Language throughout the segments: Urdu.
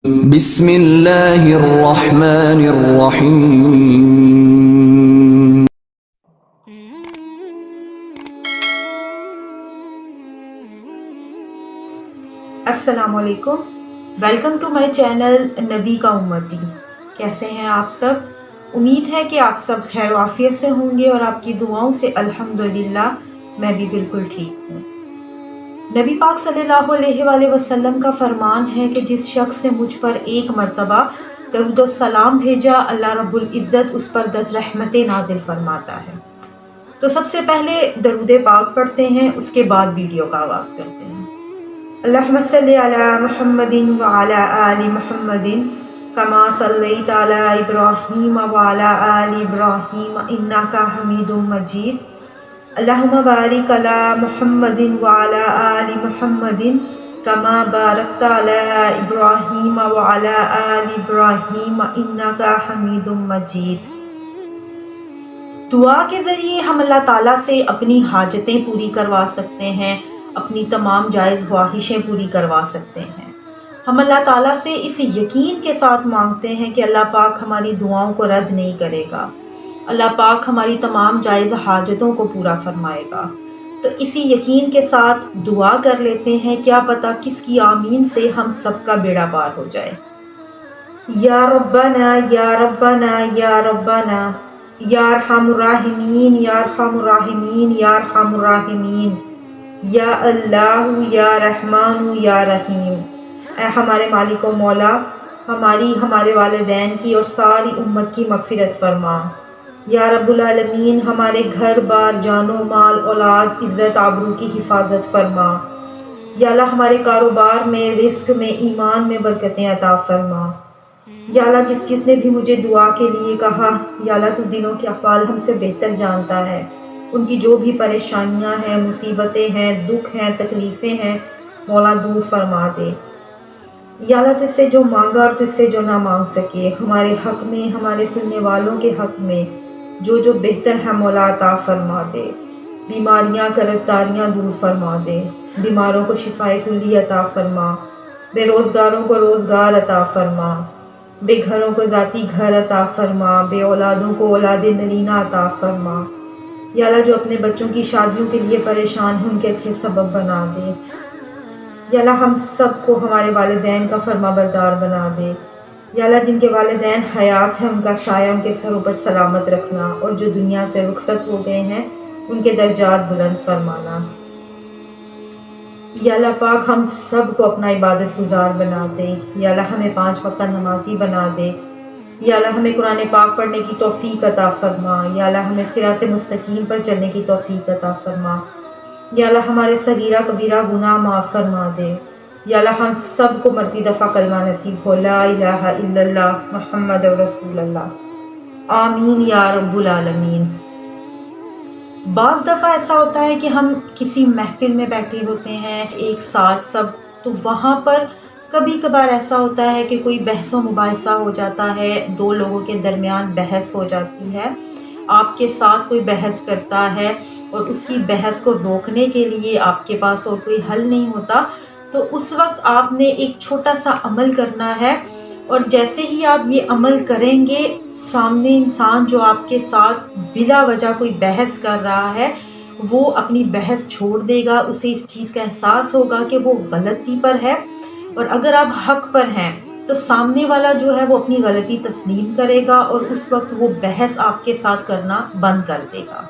بسم اللہ الرحمن الرحیم۔ السلام علیکم، ویلکم ٹو مائی چینل نبی کا امتی۔ کیسے ہیں آپ سب؟ امید ہے کہ آپ سب خیر و عافیت سے ہوں گے اور آپ کی دعاؤں سے الحمدللہ میں بھی بالکل ٹھیک ہوں۔ نبی پاک صلی اللہ علیہ وآلہ وسلم کا فرمان ہے کہ جس شخص نے مجھ پر ایک مرتبہ درود و سلام بھیجا، اللہ رب العزت اس پر 10 رحمتیں نازل فرماتا ہے۔ تو سب سے پہلے درود پاک پڑھتے ہیں، اس کے بعد ویڈیو کا آغاز کرتے ہیں۔ اللہم صلی علی محمد وعلی آل محمد کما صلیت علی ابراہیم وعلی آل ابراہیم انک حمید مجید۔ اللہم بارک علی محمد وعلی آل محمد کما بارکت علی ابراہیم وعلی آل ابراہیم انک حمید مجید۔ دعا کے ذریعے ہم اللہ تعالیٰ سے اپنی حاجتیں پوری کروا سکتے ہیں، اپنی تمام جائز خواہشیں پوری کروا سکتے ہیں۔ ہم اللہ تعالیٰ سے اس یقین کے ساتھ مانگتے ہیں کہ اللہ پاک ہماری دعاؤں کو رد نہیں کرے گا، اللہ پاک ہماری تمام جائز حاجتوں کو پورا فرمائے گا۔ تو اسی یقین کے ساتھ دعا کر لیتے ہیں، کیا پتہ کس کی آمین سے ہم سب کا بیڑا پار ہو جائے۔ یا ربنا یا ربنا یا ربنا یا ارحم الراحمین یا ارحم الراحمین یا ارحم الراحمین یا اللہ یا رحمان یا رحیم۔ اے ہمارے مالک و مولا، ہمارے والدین کی اور ساری امت کی مغفرت فرما۔ یا رب العالمین، ہمارے گھر بار، جان و مال، اولاد، عزت آبرو کی حفاظت فرما۔ یا اللہ ہمارے کاروبار میں، رزق میں، ایمان میں برکتیں عطا فرما۔ یا اللہ جس نے بھی مجھے دعا کے لیے کہا، یا اللہ تو دلوں کے احوال ہم سے بہتر جانتا ہے، ان کی جو بھی پریشانیاں ہیں، مصیبتیں ہیں، دکھ ہیں، تکلیفیں ہیں، مولا دور فرما دے۔ یا اللہ تجھ سے جو مانگا اور تجھ سے جو نہ مانگ سکے، ہمارے حق میں، ہمارے سننے والوں کے حق میں جو بہتر ہے مولا عطا فرما دے۔ بیماریاں، قرضداریاں دور فرما دے، بیماروں کو شفائے کلی عطا فرما، بے روزگاروں کو روزگار عطا فرما، بے گھروں کو ذاتی گھر عطا فرما، بے اولادوں کو اولاد نرینہ عطا فرما۔ یا اللہ جو اپنے بچوں کی شادیوں کے لیے پریشان ہیں، ان کے اچھے سبب بنا دے۔ یا اللہ ہم سب کو ہمارے والدین کا فرما بردار بنا دے۔ یا اللہ جن کے والدین حیات ہیں، ان کا سایہ ان کے سروں پر سلامت رکھنا، اور جو دنیا سے رخصت ہو گئے ہیں ان کے درجات بلند فرمانا۔ یا اللہ پاک ہم سب کو اپنا عبادت گزار بنا دے۔ یا اللہ ہمیں 5 وقت نمازی بنا دے۔ یا اللہ ہمیں قرآن پاک پڑھنے کی توفیق عطا فرما۔ یا اللہ ہمیں صراط مستقیم پر چلنے کی توفیق عطا فرما۔ یا اللہ ہمارے صغیرہ کبیرہ گناہ معاف فرما دے۔ یا اللہ ہم سب کو مرتی دفعہ کلمہ نصیب ہو، لا الہ الا اللہ محمد رسول اللہ، آمین یا رب العالمین۔ بعض دفعہ ایسا ہوتا ہے کہ ہم کسی محفل میں بیٹھے ہوتے ہیں ایک ساتھ سب، تو وہاں پر کبھی کبھار ایسا ہوتا ہے کہ کوئی بحث و مباحثہ ہو جاتا ہے، 2 لوگوں کے درمیان بحث ہو جاتی ہے، آپ کے ساتھ کوئی بحث کرتا ہے اور اس کی بحث کو روکنے کے لیے آپ کے پاس اور کوئی حل نہیں ہوتا، تو اس وقت آپ نے ایک چھوٹا سا عمل کرنا ہے، اور جیسے ہی آپ یہ عمل کریں گے، سامنے انسان جو آپ کے ساتھ بلا وجہ کوئی بحث کر رہا ہے وہ اپنی بحث چھوڑ دے گا، اسے اس چیز کا احساس ہوگا کہ وہ غلطی پر ہے، اور اگر آپ حق پر ہیں تو سامنے والا جو ہے وہ اپنی غلطی تسلیم کرے گا اور اس وقت وہ بحث آپ کے ساتھ کرنا بند کر دے گا۔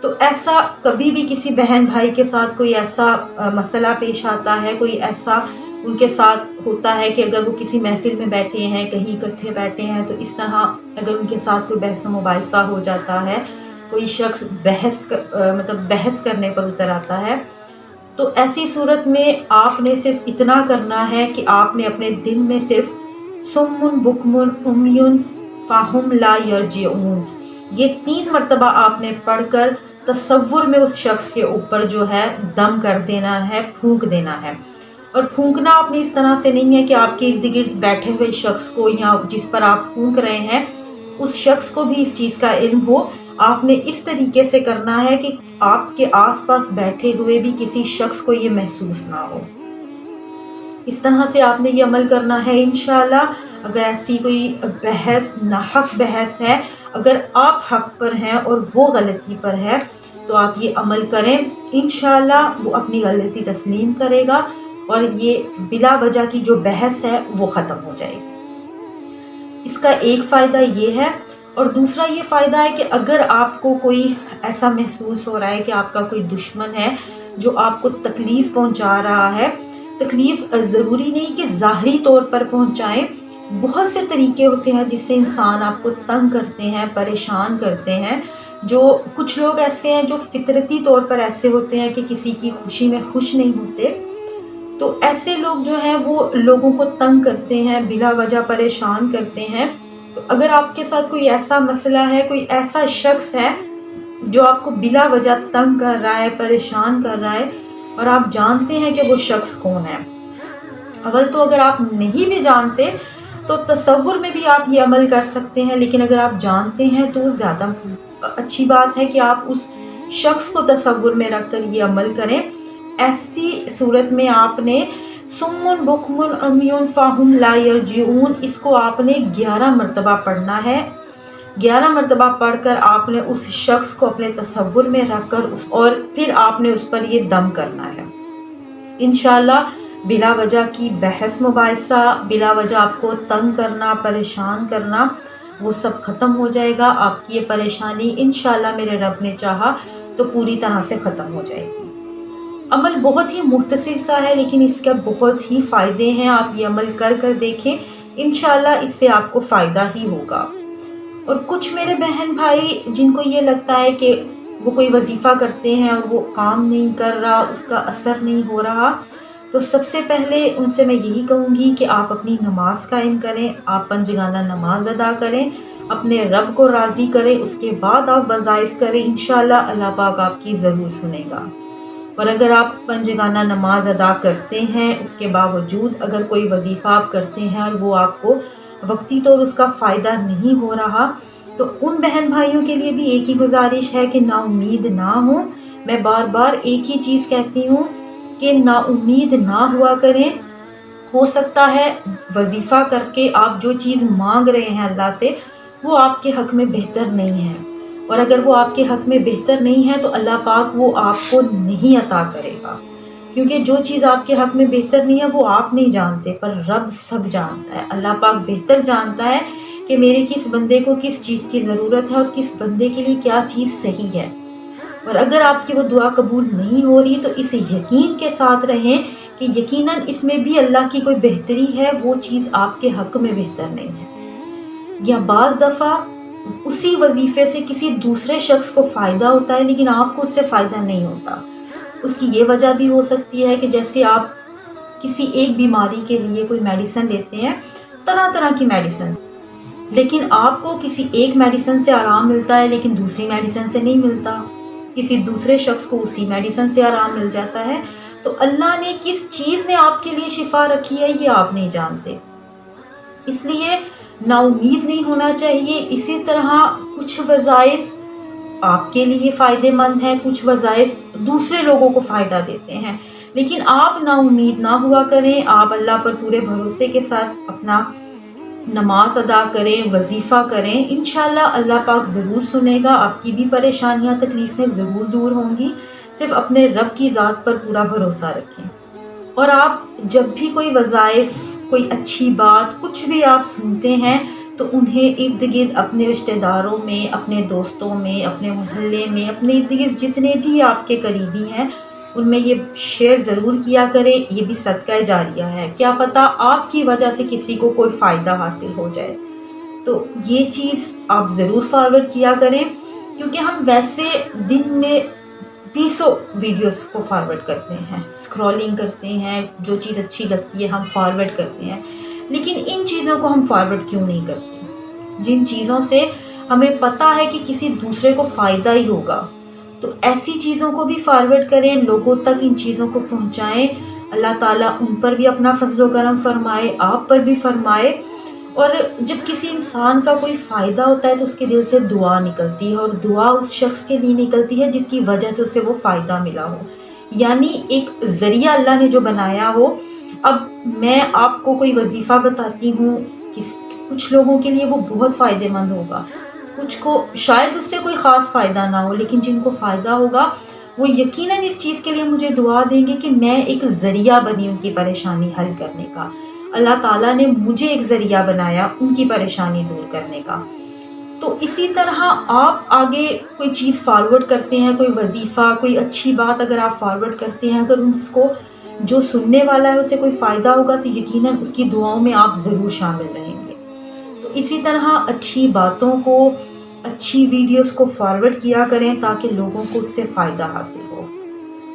تو ایسا کبھی بھی کسی بہن بھائی کے ساتھ کوئی ایسا مسئلہ پیش آتا ہے، کوئی ایسا ان کے ساتھ ہوتا ہے کہ اگر وہ کسی محفل میں بیٹھے ہیں، کہیں اکٹھے بیٹھے ہیں، تو اس طرح اگر ان کے ساتھ کوئی بحث و مباحثہ ہو جاتا ہے، کوئی شخص بحث کرنے پر اتر آتا ہے، تو ایسی صورت میں آپ نے صرف اتنا کرنا ہے کہ آپ نے اپنے دل میں صرف سمن بکمن امیون فاہم لا یرجعون، یہ 3 مرتبہ آپ نے پڑھ کر تصور میں اس شخص کے اوپر جو ہے دم کر دینا ہے، پھونک دینا ہے۔ اور پھونکنا آپ نے اس طرح سے نہیں ہے کہ آپ کے ارد گرد بیٹھے ہوئے شخص کو یا جس پر آپ پھونک رہے ہیں اس شخص کو بھی اس چیز کا علم ہو، آپ نے اس طریقے سے کرنا ہے کہ آپ کے آس پاس بیٹھے ہوئے بھی کسی شخص کو یہ محسوس نہ ہو۔ اس طرح سے آپ نے یہ عمل کرنا ہے انشاءاللہ۔ اگر ایسی کوئی بحث ناحق بحث ہے، اگر آپ حق پر ہیں اور وہ غلطی پر ہے تو آپ یہ عمل کریں، انشاءاللہ وہ اپنی غلطی تسلیم کرے گا اور یہ بلا وجہ کی جو بحث ہے وہ ختم ہو جائے گی۔ اس کا ایک فائدہ یہ ہے، اور دوسرا یہ فائدہ ہے کہ اگر آپ کو کوئی ایسا محسوس ہو رہا ہے کہ آپ کا کوئی دشمن ہے جو آپ کو تکلیف پہنچا رہا ہے، تکلیف ضروری نہیں کہ ظاہری طور پر پہنچائیں، بہت سے طریقے ہوتے ہیں جس سے انسان آپ کو تنگ کرتے ہیں، پریشان کرتے ہیں۔ جو کچھ لوگ ایسے ہیں جو فطرتی طور پر ایسے ہوتے ہیں کہ کسی کی خوشی میں خوش نہیں ہوتے، تو ایسے لوگ جو ہیں وہ لوگوں کو تنگ کرتے ہیں، بلا وجہ پریشان کرتے ہیں۔ تو اگر آپ کے ساتھ کوئی ایسا مسئلہ ہے، کوئی ایسا شخص ہے جو آپ کو بلا وجہ تنگ کر رہا ہے، پریشان کر رہا ہے، اور آپ جانتے ہیں کہ وہ شخص کون ہے، اول تو اگر آپ نہیں بھی جانتے تو تصور میں بھی آپ یہ عمل کر سکتے ہیں، لیکن اگر آپ جانتے ہیں تو زیادہ اچھی بات ہے کہ آپ اس شخص کو تصور میں رکھ کر یہ عمل کریں۔ ایسی صورت میں آپ نے سمن بکمن امیون فاہم لا یرجعون، اس کو آپ نے 11 مرتبہ پڑھنا ہے۔ 11 مرتبہ پڑھ کر آپ نے اس شخص کو اپنے تصور میں رکھ کر اور پھر آپ نے اس پر یہ دم کرنا ہے۔ انشاءاللہ بلا وجہ کی بحث مباحثہ، بلا وجہ آپ کو تنگ کرنا، پریشان کرنا، وہ سب ختم ہو جائے گا۔ آپ کی یہ پریشانی انشاءاللہ میرے رب نے چاہا تو پوری طرح سے ختم ہو جائے گی۔ عمل بہت ہی مختصر سا ہے لیکن اس کے بہت ہی فائدے ہیں، آپ یہ عمل کر کر دیکھیں، انشاءاللہ اس سے آپ کو فائدہ ہی ہوگا۔ اور کچھ میرے بہن بھائی جن کو یہ لگتا ہے کہ وہ کوئی وظیفہ کرتے ہیں اور وہ کام نہیں کر رہا، اس کا اثر نہیں ہو رہا، تو سب سے پہلے ان سے میں یہی کہوں گی کہ آپ اپنی نماز قائم کریں، آپ پنجگانہ نماز ادا کریں، اپنے رب کو راضی کریں، اس کے بعد آپ وظائف کریں، انشاءاللہ اللہ پاک آپ کی ضرور سنے گا۔ اور اگر آپ پنجگانہ نماز ادا کرتے ہیں، اس کے باوجود اگر کوئی وظیفہ آپ کرتے ہیں اور وہ آپ کو وقتی طور اس کا فائدہ نہیں ہو رہا، تو ان بہن بھائیوں کے لیے بھی ایک ہی گزارش ہے کہ نا امید نہ ہو۔ میں بار بار ایک ہی چیز کہتی ہوں کہ نا امید نہ ہوا کریں۔ ہو سکتا ہے وظیفہ کر کے آپ جو چیز مانگ رہے ہیں اللہ سے وہ آپ کے حق میں بہتر نہیں ہے، اور اگر وہ آپ کے حق میں بہتر نہیں ہے تو اللہ پاک وہ آپ کو نہیں عطا کرے گا، کیونکہ جو چیز آپ کے حق میں بہتر نہیں ہے وہ آپ نہیں جانتے، پر رب سب جانتا ہے۔ اللہ پاک بہتر جانتا ہے کہ میرے کس بندے کو کس چیز کی ضرورت ہے اور کس بندے کے لیے کیا چیز صحیح ہے۔ اور اگر آپ کی وہ دعا قبول نہیں ہو رہی تو اس یقین کے ساتھ رہیں کہ یقیناً اس میں بھی اللہ کی کوئی بہتری ہے، وہ چیز آپ کے حق میں بہتر نہیں ہے۔ یا بعض دفعہ اسی وظیفے سے کسی دوسرے شخص کو فائدہ ہوتا ہے لیکن آپ کو اس سے فائدہ نہیں ہوتا۔ اس کی یہ وجہ بھی ہو سکتی ہے کہ جیسے آپ کسی ایک بیماری کے لیے کوئی میڈیسن لیتے ہیں، طرح طرح کی میڈیسن، لیکن آپ کو کسی ایک میڈیسن سے آرام ملتا ہے لیکن دوسری میڈیسن سے نہیں ملتا، کسی دوسرے شخص کو اسی میڈیسن سے آرام مل جاتا ہے۔ تو اللہ نے کس چیز میں آپ کے لیے شفا رکھی ہے یہ آپ نہیں جانتے، اس لیے نا امید نہیں ہونا چاہیے۔ اسی طرح کچھ وظائف آپ کے لیے فائدے مند ہیں، کچھ وظائف دوسرے لوگوں کو فائدہ دیتے ہیں، لیکن آپ نا امید نہ ہوا کریں، آپ اللہ پر پورے بھروسے کے ساتھ اپنا نماز ادا کریں، وظیفہ کریں، انشاءاللہ اللہ پاک ضرور سنے گا، آپ کی بھی پریشانیاں تکلیفیں ضرور دور ہوں گی۔ صرف اپنے رب کی ذات پر پورا بھروسہ رکھیں۔ اور آپ جب بھی کوئی وظائف، کوئی اچھی بات، کچھ بھی آپ سنتے ہیں تو انہیں ارد گرد اپنے رشتہ داروں میں، اپنے دوستوں میں، اپنے محلے میں، اپنے ارد گرد جتنے بھی آپ کے قریبی ہیں ان میں یہ شیئر ضرور کیا کریں، یہ بھی صدقہ جاریہ ہے، کیا پتہ آپ کی وجہ سے کسی کو کوئی فائدہ حاصل ہو جائے، تو یہ چیز آپ ضرور فارورڈ کیا کریں، کیونکہ ہم ویسے دن میں 20 ویڈیوز کو فارورڈ کرتے ہیں، اسکرولنگ کرتے ہیں، جو چیز اچھی لگتی ہے ہم فارورڈ کرتے ہیں، لیکن ان چیزوں کو ہم فارورڈ کیوں نہیں کرتے جن چیزوں سے ہمیں پتہ ہے کہ کسی دوسرے کو فائدہ ہی ہوگا، تو ایسی چیزوں کو بھی فارورڈ کریں، لوگوں تک ان چیزوں کو پہنچائیں، اللہ تعالیٰ ان پر بھی اپنا فضل و کرم فرمائے، آپ پر بھی فرمائے۔ اور جب کسی انسان کا کوئی فائدہ ہوتا ہے تو اس کے دل سے دعا نکلتی ہے، اور دعا اس شخص کے لیے نکلتی ہے جس کی وجہ سے اسے وہ فائدہ ملا ہو، یعنی ایک ذریعہ اللہ نے جو بنایا ہو۔ اب میں آپ کو کوئی وظیفہ بتاتی ہوں، کچھ لوگوں کے لیے وہ بہت فائدہ مند ہوگا، کچھ کو شاید اس سے کوئی خاص فائدہ نہ ہو، لیکن جن کو فائدہ ہوگا وہ یقیناً اس چیز کے لیے مجھے دعا دیں گے کہ میں ایک ذریعہ بنی ان کی پریشانی حل کرنے کا۔ اللہ تعالیٰ نے مجھے ایک ذریعہ بنایا ان کی پریشانی دور کرنے کا۔ تو اسی طرح آپ آگے کوئی چیز فارورڈ کرتے ہیں، کوئی وظیفہ، کوئی اچھی بات اگر آپ فارورڈ کرتے ہیں، اگر اس کو جو سننے والا ہے اسے کوئی فائدہ ہوگا تو یقیناً اس کی دعاؤں میں آپ ضرور شامل رہیں گے۔ تو اسی طرح اچھی باتوں کو، اچھی ویڈیوز کو فارورڈ کیا کریں تاکہ لوگوں کو اس سے فائدہ حاصل ہو۔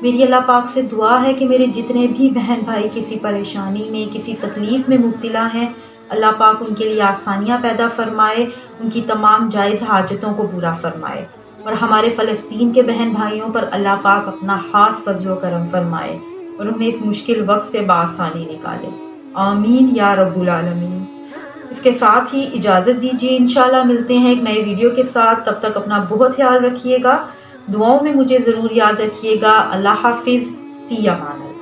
میری اللہ پاک سے دعا ہے کہ میرے جتنے بھی بہن بھائی کسی پریشانی میں، کسی تکلیف میں مبتلا ہیں، اللہ پاک ان کے لیے آسانیاں پیدا فرمائے، ان کی تمام جائز حاجتوں کو پورا فرمائے، اور ہمارے فلسطین کے بہن بھائیوں پر اللہ پاک اپنا خاص فضل و کرم فرمائے اور انہیں اس مشکل وقت سے بآسانی نکالے۔ آمین یا رب العالمین۔ اس کے ساتھ ہی اجازت دیجیے، انشاءاللہ ملتے ہیں ایک نئے ویڈیو کے ساتھ۔ تب تک اپنا بہت خیال رکھیے گا، دعاؤں میں مجھے ضرور یاد رکھیے گا۔ اللہ حافظ، فی امان اللہ۔